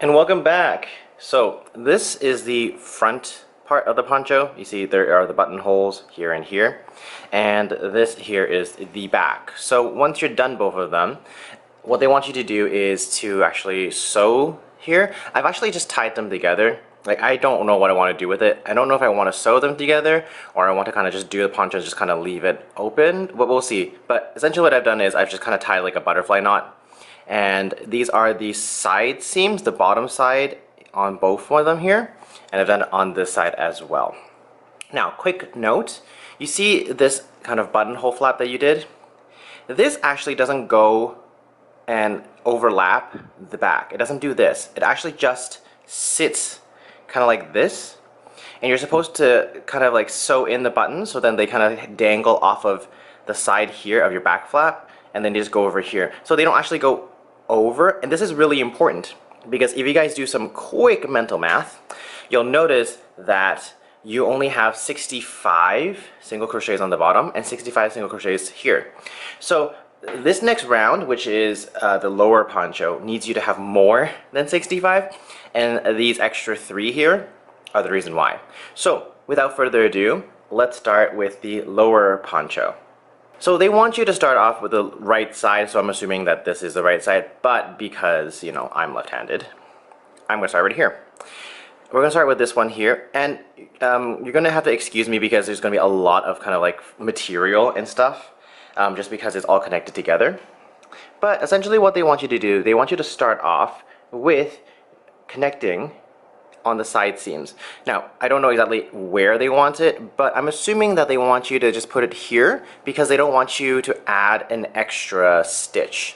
And welcome back. So this is the front part of the poncho. You see there are the buttonholes here and here, and this here is the back. So once you're done both of them, what they want you to do is to actually sew here. I've actually just tied them together. Like, I don't know what I want to do with it. I don't know if I want to sew them together or I want to kind of just do the poncho and just kind of leave it open, but we'll see. But essentially what I've done is I've just kind of tied like a butterfly knot. And these are the side seams, the bottom side on both of them here, and I've done it on this side as well. Now, quick note, you see this kind of buttonhole flap that you did? This actually doesn't go and overlap the back. It doesn't do this. It actually just sits kind of like this, and you're supposed to kind of like sew in the buttons so then they kind of dangle off of the side here of your back flap, and then they just go over here. So they don't actually go over, and this is really important because if you guys do some quick mental math, you'll notice that you only have 65 single crochets on the bottom and 65 single crochets here. So this next round, which is the lower poncho, needs you to have more than 65, and these extra 3 here are the reason why. So without further ado, let's start with the lower poncho. So they want you to start off with the right side, so I'm assuming that this is the right side, but because, you know, I'm left-handed, I'm going to start right here. We're going to start with this one here, and you're going to have to excuse me because there's going to be a lot of kind of like material and stuff, just because it's all connected together. But essentially what they want you to do, they want you to start off with connecting on the side seams. Now, I don't know exactly where they want it, but I'm assuming that they want you to just put it here because they don't want you to add an extra stitch.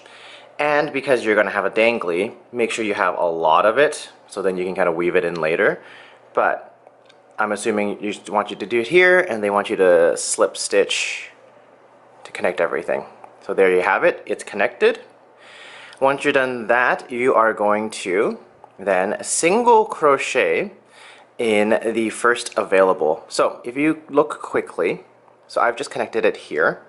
And because you're going to have a dangly, make sure you have a lot of it so then you can kind of weave it in later. But I'm assuming you want you to do it here, and they want you to slip stitch to connect everything. So there you have it, it's connected. Once you're done that, you are going to then single crochet in the first available. So if you look quickly, so I've just connected it here.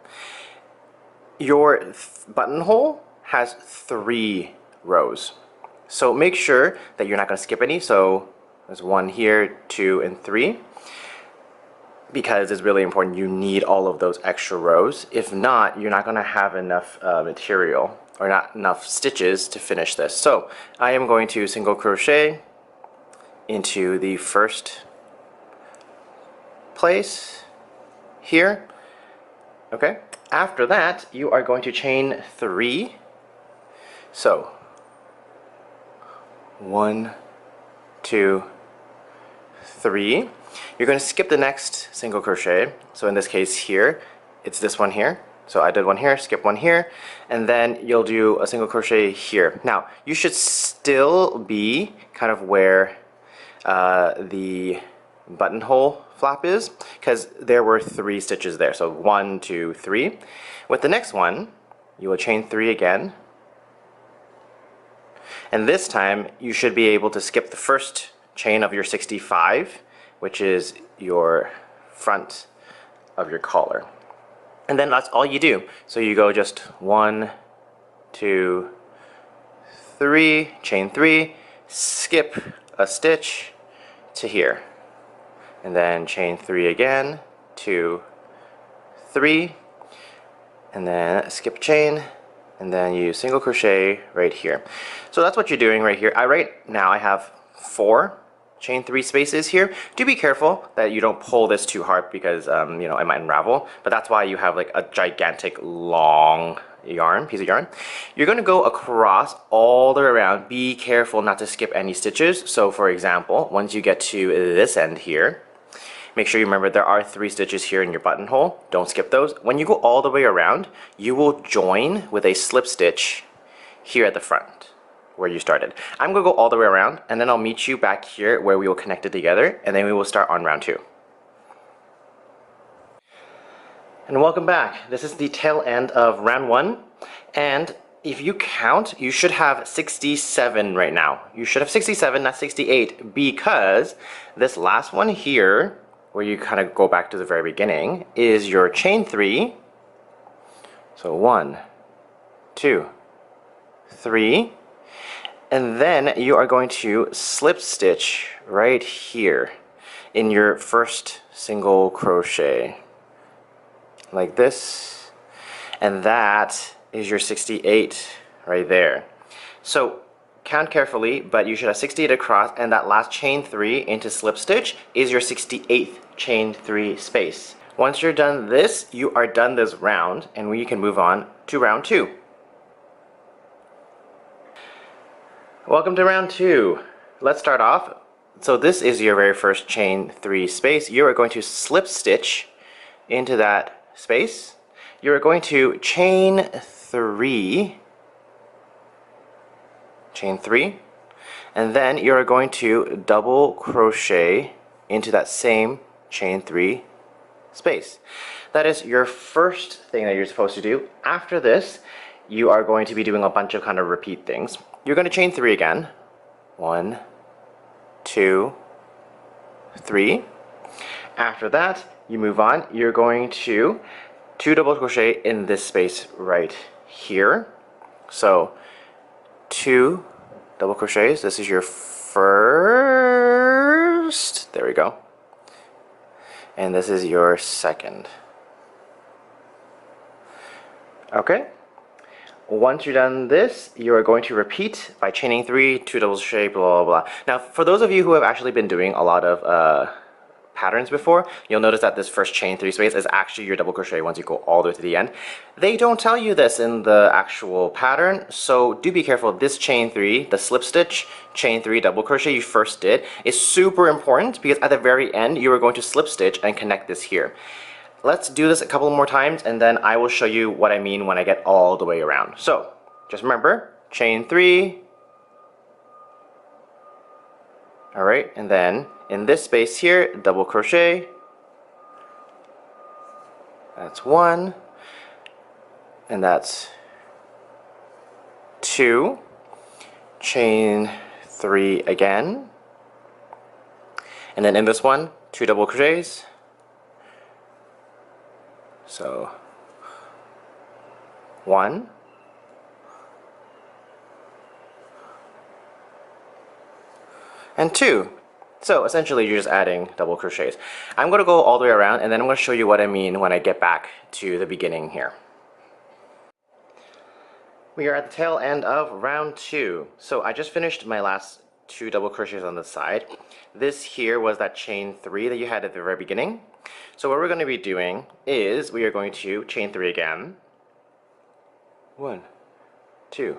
Your buttonhole has 3 rows. So make sure that you're not going to skip any. So there's 1 here, 2, and 3. Because it's really important, you need all of those extra rows. If not, you're not going to have enough material or not enough stitches to finish this. So I am going to single crochet into the first place here. Okay. After that, you are going to chain 3. So 1, 2, 3. You're going to skip the next single crochet. So in this case here, it's this one here. So I did 1 here, skip 1 here, and then you'll do a single crochet here. Now, you should still be kind of where the buttonhole flap is, because there were 3 stitches there. So 1, 2, 3. With the next one, you will chain 3 again. And this time, you should be able to skip the first chain of your 65, which is your front of your collar. And then that's all you do. So you go just 1, 2, 3, chain 3, skip a stitch to here. And then chain 3 again, 2, 3, and then skip chain, and then you single crochet right here. So that's what you're doing right here. Right now I have 4 chain 3 spaces here. Do be careful that you don't pull this too hard because you know, it might unravel, but that's why you have like a gigantic long piece of yarn. You're going to go across all the way around. Be careful not to skip any stitches. So for example, once you get to this end here, make sure you remember there are 3 stitches here in your buttonhole. Don't skip those. When you go all the way around, you will join with a slip stitch here at the front where you started. I'm going to go all the way around, and then I'll meet you back here where we will connect it together, and then we will start on round 2. And welcome back. This is the tail end of round 1, and if you count, you should have 67 right now. You should have 67, not 68, because this last one here, where you kind of go back to the very beginning, is your chain 3. So 1, 2, 3. And then you are going to slip stitch right here in your first single crochet, like this, and that is your 68 right there. So count carefully, but you should have 68 across, and that last chain 3 into slip stitch is your 68th chain 3 space. Once you're done this, you are done this round, and we can move on to round 2. Welcome to round 2. Let's start off. So this is your very first chain 3 space. You are going to slip stitch into that space. You are going to chain 3, and then you are going to double crochet into that same chain 3 space. That is your first thing that you're supposed to do. After this, you are going to be doing a bunch of kind of repeat things. You're going to chain 3 again. 1, 2, 3. After that, you move on. You're going to 2 double crochet in this space right here. So 2 double crochets. This is your first. There we go. And this is your second. Okay. Once you're done this, you are going to repeat by chaining 3, 2 double crochet, blah, blah, blah. Now, for those of you who have actually been doing a lot of patterns before, you'll notice that this first chain 3 space is actually your double crochet once you go all the way to the end. They don't tell you this in the actual pattern, so do be careful. This chain 3, the slip stitch, chain 3 double crochet you first did, is super important because at the very end, you are going to slip stitch and connect this here. Let's do this a couple more times, and then I will show you what I mean when I get all the way around. So, just remember, chain 3. Alright, and then in this space here, double crochet. That's 1. And that's 2. Chain 3 again. And then in this one, 2 double crochets. So 1, and 2. So essentially you're just adding double crochets. I'm going to go all the way around, and then I'm going to show you what I mean when I get back to the beginning here. We are at the tail end of round 2. So I just finished my last 2 double crochets on the side. This here was that chain 3 that you had at the very beginning. So what we're going to be doing is we are going to chain 3 again. 1, 2,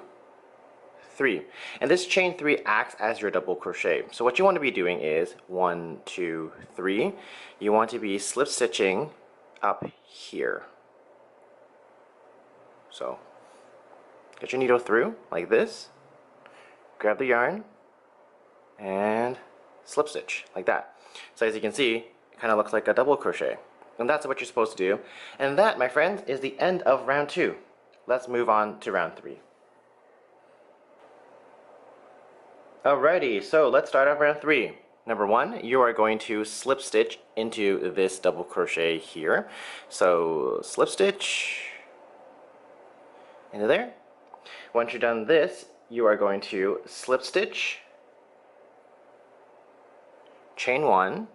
3. And this chain 3 acts as your double crochet. So what you want to be doing is 1, 2, 3. You want to be slip stitching up here. So get your needle through like this. Grab the yarn and slip stitch like that. So as you can see, kind of looks like a double crochet, and that's what you're supposed to do. And that, my friends, is the end of round 2. Let's move on to round 3. Alrighty, so let's start off round 3. Number 1, you are going to slip stitch into this double crochet here. So slip stitch into there. Once you're done this, you are going to slip stitch, chain 1,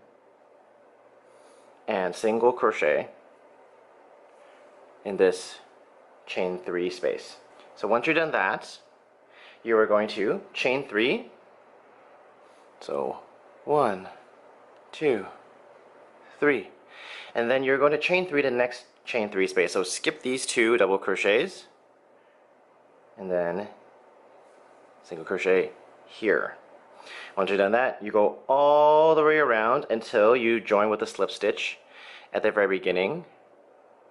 and single crochet in this chain 3 space. So once you're done that, you are going to chain 3. So 1, 2, 3. And then you're going to chain 3 to the next chain 3 space. So skip these 2 double crochets and then single crochet here. Once you've done that, you go all the way around until you join with the slip stitch at the very beginning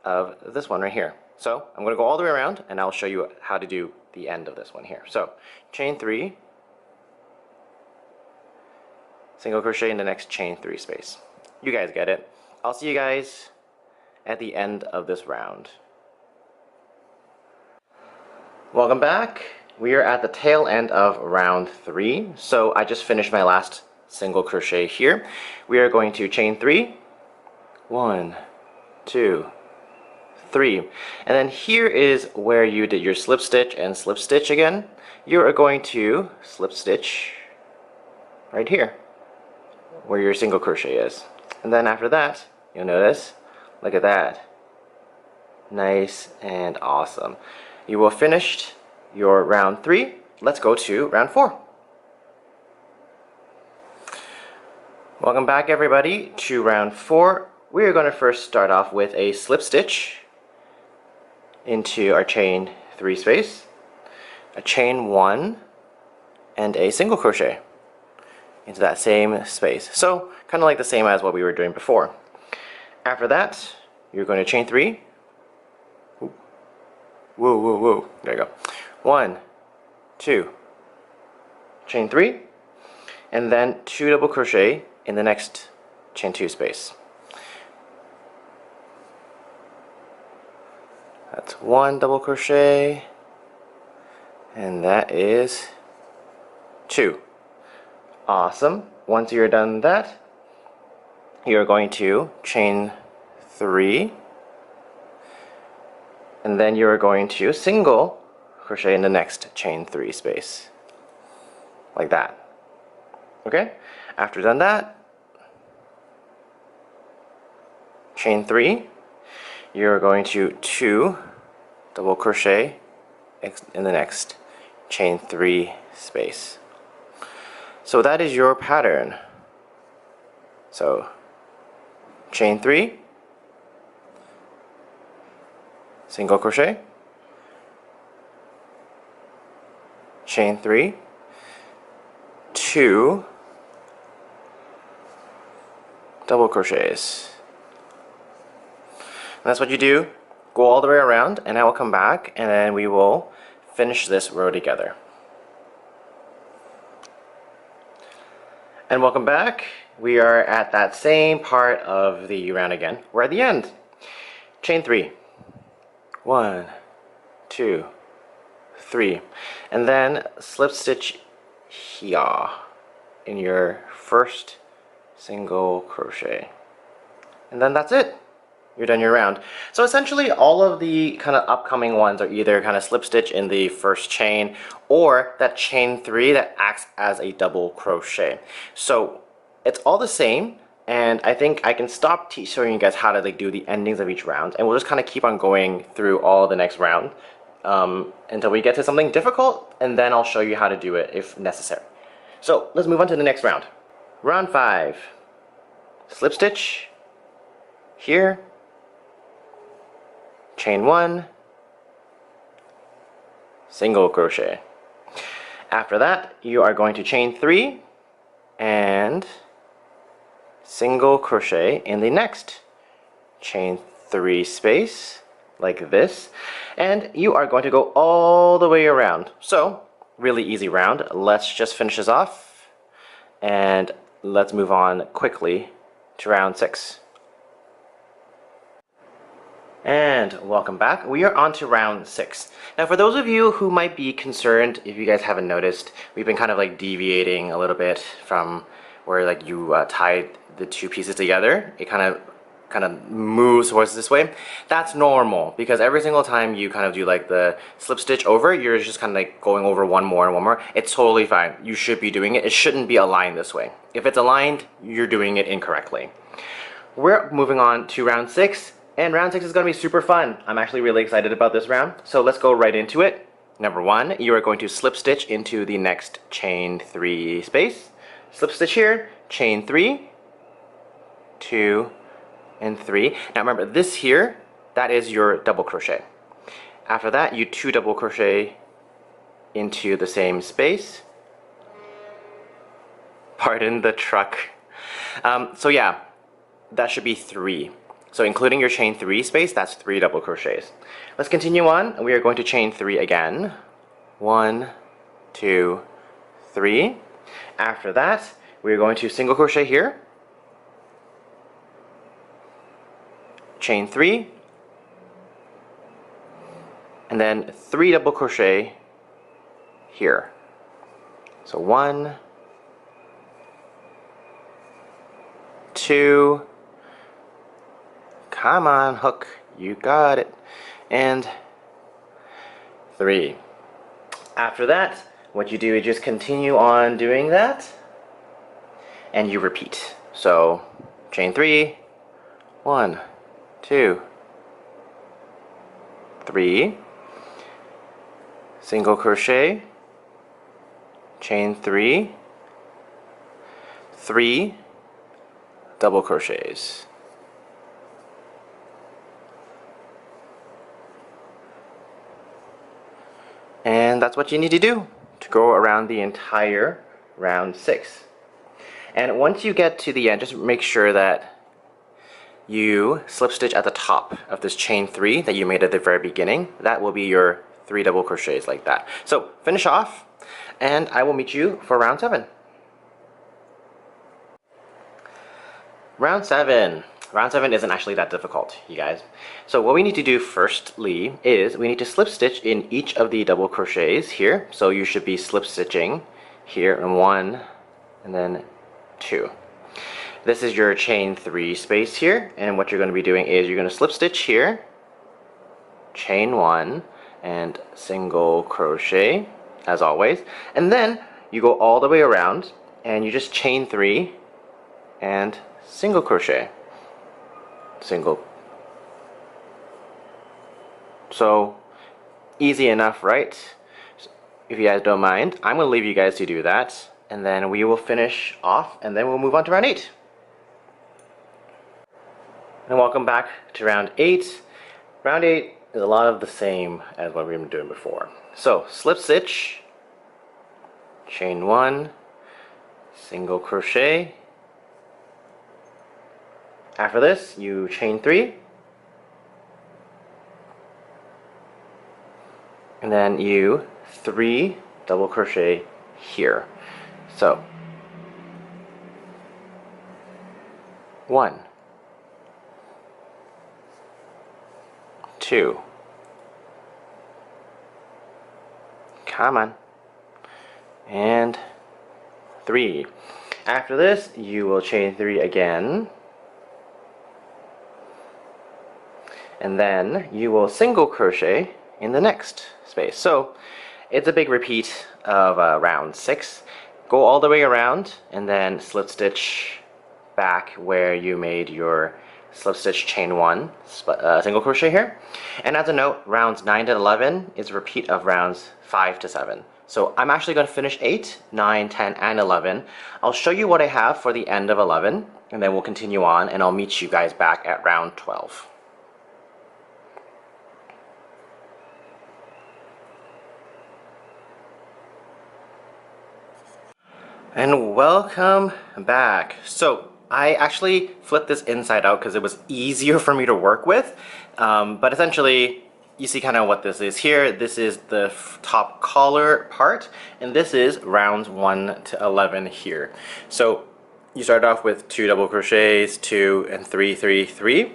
of this one right here. So I'm going to go all the way around, and I'll show you how to do the end of this one here. So chain 3, single crochet in the next chain 3 space. You guys get it. I'll see you guys at the end of this round. Welcome back. We are at the tail end of round 3. So I just finished my last single crochet here. We are going to chain 3. 1, 2, 3. And then here is where you did your slip stitch and slip stitch again. You are going to slip stitch right here where your single crochet is. And then after that, you'll notice, look at that. Nice and awesome. You will finish your round 3. Let's go to round 4. Welcome back everybody to round 4. We are going to first start off with a slip stitch into our chain 3 space, a chain 1, and a single crochet into that same space. So kind of like the same as what we were doing before. After that, you're going to chain 3. Whoa, whoa, whoa. There you go. 1, 2, chain 3, and then 2 double crochet in the next chain 2 space. That's 1 double crochet, and that is 2. Awesome. Once you're done that, you're going to chain 3, and then you're going to single crochet in the next chain 3 space, like that. Okay? After done that, chain 3, you're going to 2 double crochet in the next chain 3 space. So that is your pattern. So chain 3, single crochet, chain 3, 2 double crochets. And that's what you do. Go all the way around, and I will come back and then we will finish this row together. And welcome back. We are at that same part of the round again. We're at the end. Chain 3. 1, 2, 3. And then slip stitch here in your first single crochet. And then that's it. You're done your round. So essentially all of the kind of upcoming ones are either kind of slip stitch in the first chain or that chain 3 that acts as a double crochet. So it's all the same, and I think I can stop showing you guys how to like do the endings of each round, and we'll just kind of keep on going through all the next round until we get to something difficult, and then I'll show you how to do it if necessary. So let's move on to the next round. Round 5. Slip stitch here, chain 1, single crochet. After that, you are going to chain 3 and single crochet in the next chain 3 space, like this, and you are going to go all the way around. So really easy round. Let's just finish this off and let's move on quickly to round 6. And welcome back. We are on to round 6. Now for those of you who might be concerned, if you guys haven't noticed, we've been kind of like deviating a little bit from where like you tied the 2 pieces together. It kind of moves towards this way. That's normal because every single time you kind of do like the slip stitch over, you're just kind of like going over one more and one more. It's totally fine. You should be doing it. It shouldn't be aligned this way. If it's aligned, you're doing it incorrectly. We're moving on to round 6. And round 6 is going to be super fun. I'm actually really excited about this round. So let's go right into it. Number 1, you are going to slip stitch into the next chain 3 space. Slip stitch here, chain 3, 2, and 3. Now remember, this here, that is your double crochet. After that, you 2 double crochet into the same space. Pardon the truck. So yeah, that should be 3. So including your chain 3 space, that's 3 double crochets. Let's continue on. We are going to chain 3 again. 1, 2, 3. After that, we are going to single crochet here. Chain 3. And then 3 double crochet here. So 1, 2, Come on, hook, you got it. And 3. After that, what you do is just continue on doing that, and you repeat. So chain 3, 1, 2, 3, single crochet, chain 3, 3 double crochets. And that's what you need to do to go around the entire round 6. And once you get to the end, just make sure that you slip stitch at the top of this chain 3 that you made at the very beginning. That will be your 3 double crochets like that. So finish off, and I will meet you for round 7. Round 7. Round 7 isn't actually that difficult, you guys. So what we need to do firstly is we need to slip stitch in each of the double crochets here. So you should be slip stitching here in 1 and then 2. This is your chain 3 space here, and what you're going to be doing is you're going to slip stitch here, chain 1 and single crochet as always, and then you go all the way around and you just chain 3 and single crochet, single. So easy enough, right? If you guys don't mind, I'm going to leave you guys to do that, and then we will finish off, and then we'll move on to round 8. And welcome back to round 8. Round 8 is a lot of the same as what we've been doing before. So slip stitch, chain 1, single crochet. After this, you chain 3, and then you 3 double crochet here. So 1, 2, come on, and 3. After this, you will chain 3 again, and then you will single crochet in the next space. So it's a big repeat of round 6. Go all the way around and then slip stitch back where you made your slip stitch chain 1 single crochet here. And as a note, rounds 9 to 11 is a repeat of rounds 5 to 7. So I'm actually going to finish 8, 9, 10, and 11. I'll show you what I have for the end of 11, and then we'll continue on, and I'll meet you guys back at round 12. And welcome back. So I actually flipped this inside out because it was easier for me to work with, but essentially you see kind of what this is here. This is the top collar part, and this is rounds 1 to 11 here. So you start off with 2 double crochets, 2 and 3, 3, 3.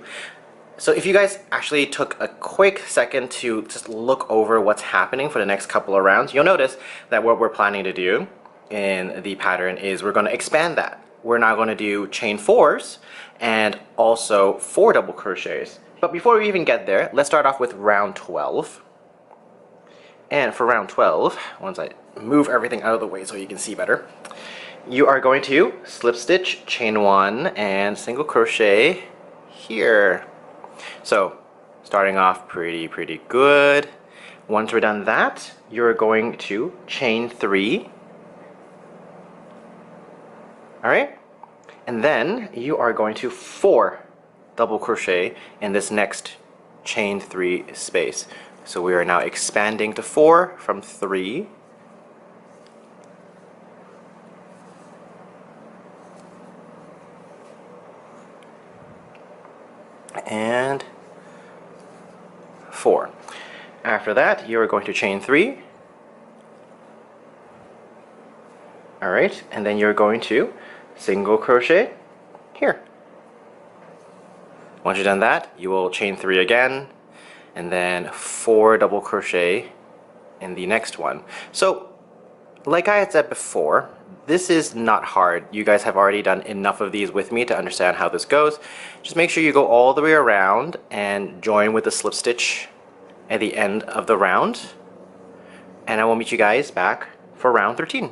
So if you guys actually took a quick second to just look over what's happening for the next couple of rounds, you'll notice that what we're planning to do in the pattern is we're going to expand that. We're now going to do chain 4s and also 4 double crochets. But before we even get there, let's start off with round 12. And for round 12, once I move everything out of the way so you can see better, you are going to slip stitch, chain 1 and single crochet here. So starting off pretty good. Once we're done that, you're going to chain 3. Alright, and then you are going to 4 double crochet in this next chain 3 space. So we are now expanding to 4 from 3. And 4. After that, you are going to chain 3. Alright, and then you're going to single crochet here. Once you've done that, you will chain 3 again, and then 4 double crochet in the next one. So like I had said before, this is not hard. You guys have already done enough of these with me to understand how this goes. Just make sure you go all the way around and join with the slip stitch at the end of the round. And I will meet you guys back for round 13.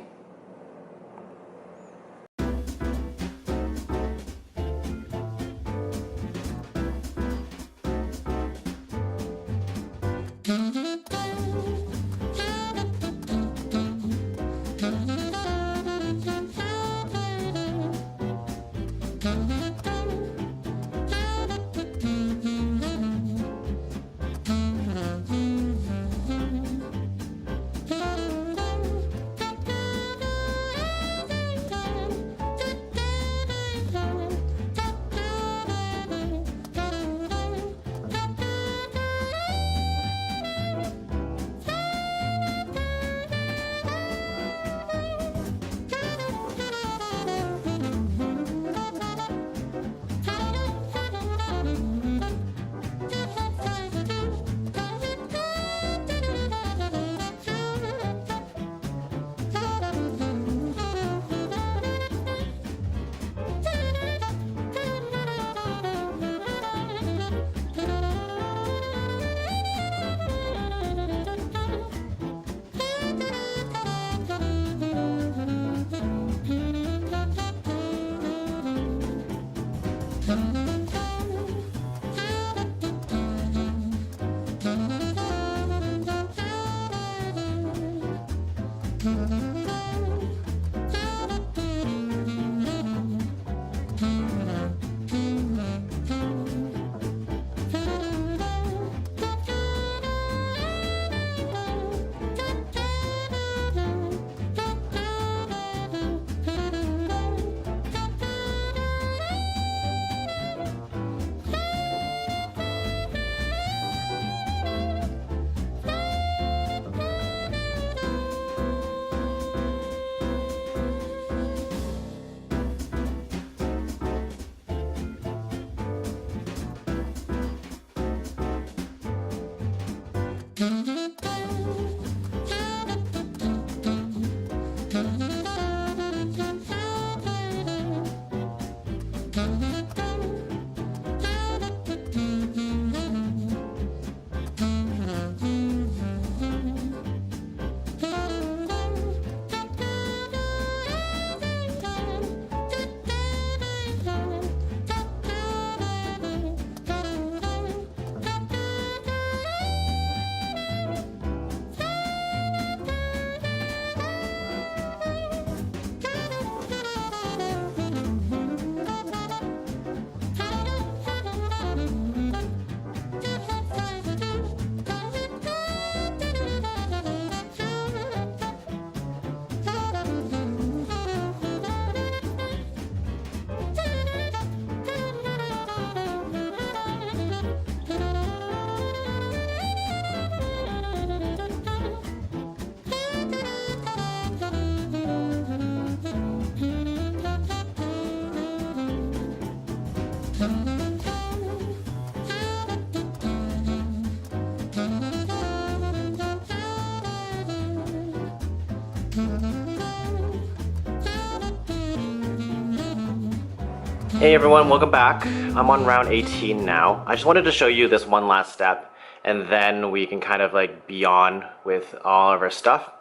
Hey everyone, welcome back. I'm on round 18 now. I just wanted to show you this one last step and then we can kind of like be on with all of our stuff.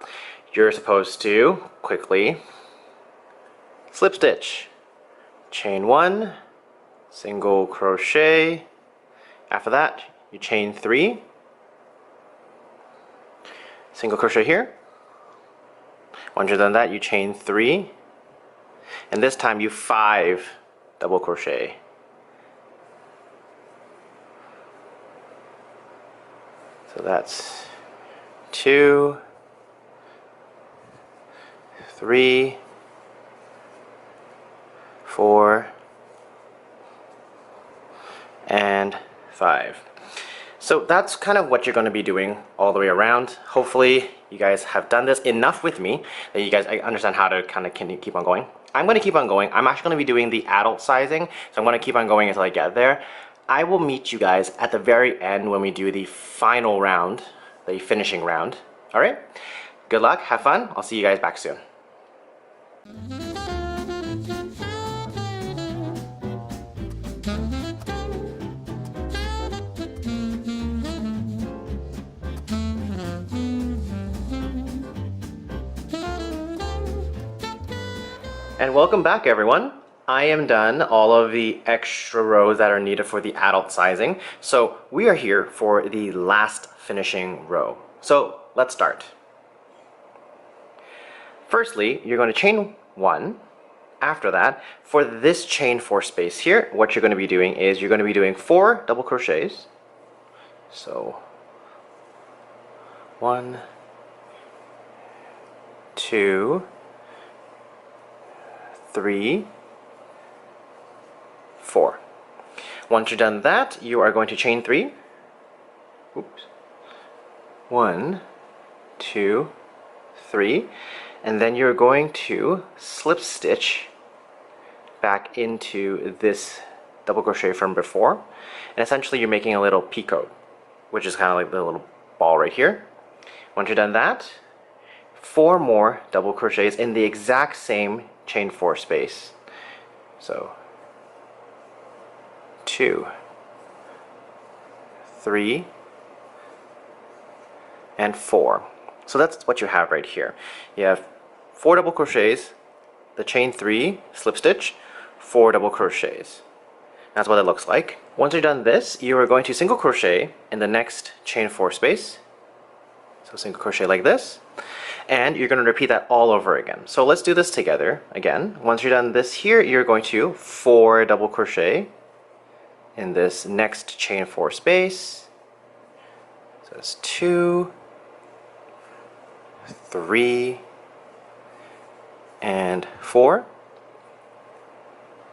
You're supposed to quickly slip stitch, chain 1, single crochet. After that, you chain 3, single crochet here. Once you're done that, you chain 3, and this time you 5 double crochet. So that's 2, 3, 4, and 5. So that's kind of what you're going to be doing all the way around. Hopefully you guys have done this enough with me that you guys understand how to kind of keep on going. I'm going to keep on going. I'm actually going to be doing the adult sizing, so I'm going to keep on going until I get there. I will meet you guys at the very end when we do the final round, the finishing round. Alright? good luck, have fun, I'll see you guys back soon. And welcome back, everyone. I am done all of the extra rows that are needed for the adult sizing. So we are here for the last finishing row. So let's start. Firstly, you're going to chain 1. After that, for this chain 4 space here, what you're going to be doing is you're going to be doing 4 double crochets. So 1, 2, 3, 4. Once you're done that, you are going to chain 3. Oops. 1, 2, 3, and then you're going to slip stitch back into this double crochet from before, and essentially you're making a little peacoat, which is kind of like the little ball right here. Once you're done that, 4 more double crochets in the exact same chain 4 space. So 2, 3, and 4. So that's what you have right here. You have 4 double crochets, the chain 3, slip stitch, 4 double crochets. That's what it looks like. Once you're done this, you are going to single crochet in the next chain 4 space. So single crochet like this. And you're going to repeat that all over again. So let's do this together again. Once you're done this here, you're going to 4 double crochet in this next chain 4 space. So it's 2, 3, and 4.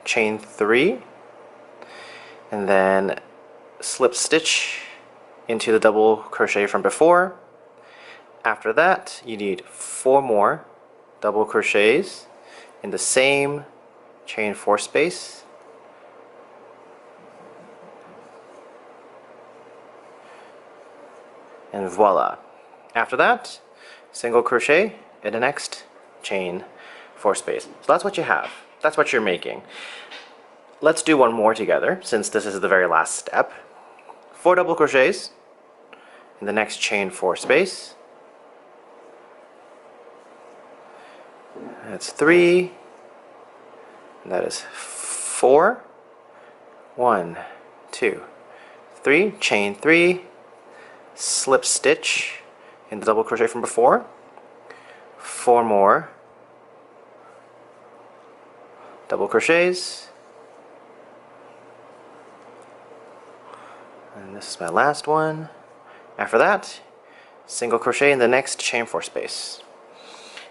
Chain 3, and then slip stitch into the double crochet from before. After that, you need 4 more double crochets in the same chain 4 space. And voila. After that, single crochet in the next chain 4 space. So that's what you have. That's what you're making. Let's do one more together, since this is the very last step. 4 double crochets in the next chain 4 space. That's 3. That is 4. 1, 2, 3. Chain 3. Slip stitch in the double crochet from before. 4 more double crochets. And this is my last one. After that, single crochet in the next chain 4 space.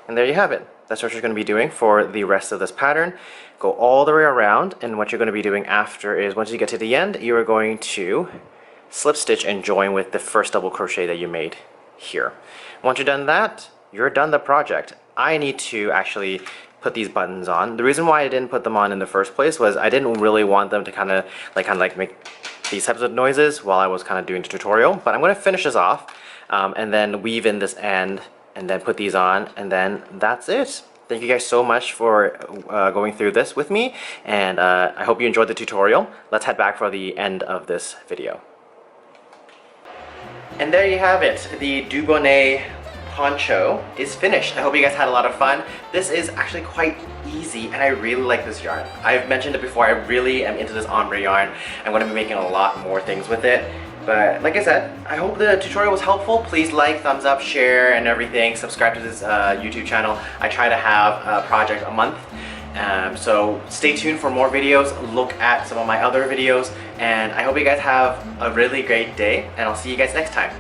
And there you have it. That's what you're going to be doing for the rest of this pattern. Go all the way around, and what you're going to be doing after is once you get to the end, you are going to slip stitch and join with the first double crochet that you made here. Once you're done that, you're done the project. I need to actually put these buttons on. The reason why I didn't put them on in the first place was I didn't really want them to kind of like make these types of noises while I was kind of doing the tutorial. But I'm going to finish this off and then weave in this end and then put these on, and then that's it. Thank you guys so much for going through this with me, and I hope you enjoyed the tutorial. Let's head back for the end of this video. And there you have it. The Dubonnet Poncho is finished. I hope you guys had a lot of fun. This is actually quite easy, and I really like this yarn. I've mentioned it before, I really am into this ombre yarn. I'm going to be making a lot more things with it. But like I said, I hope the tutorial was helpful. Please like, thumbs up, share, and everything. Subscribe to this YouTube channel. I try to have a project a month. So stay tuned for more videos. Look at some of my other videos. And I hope you guys have a really great day. And I'll see you guys next time.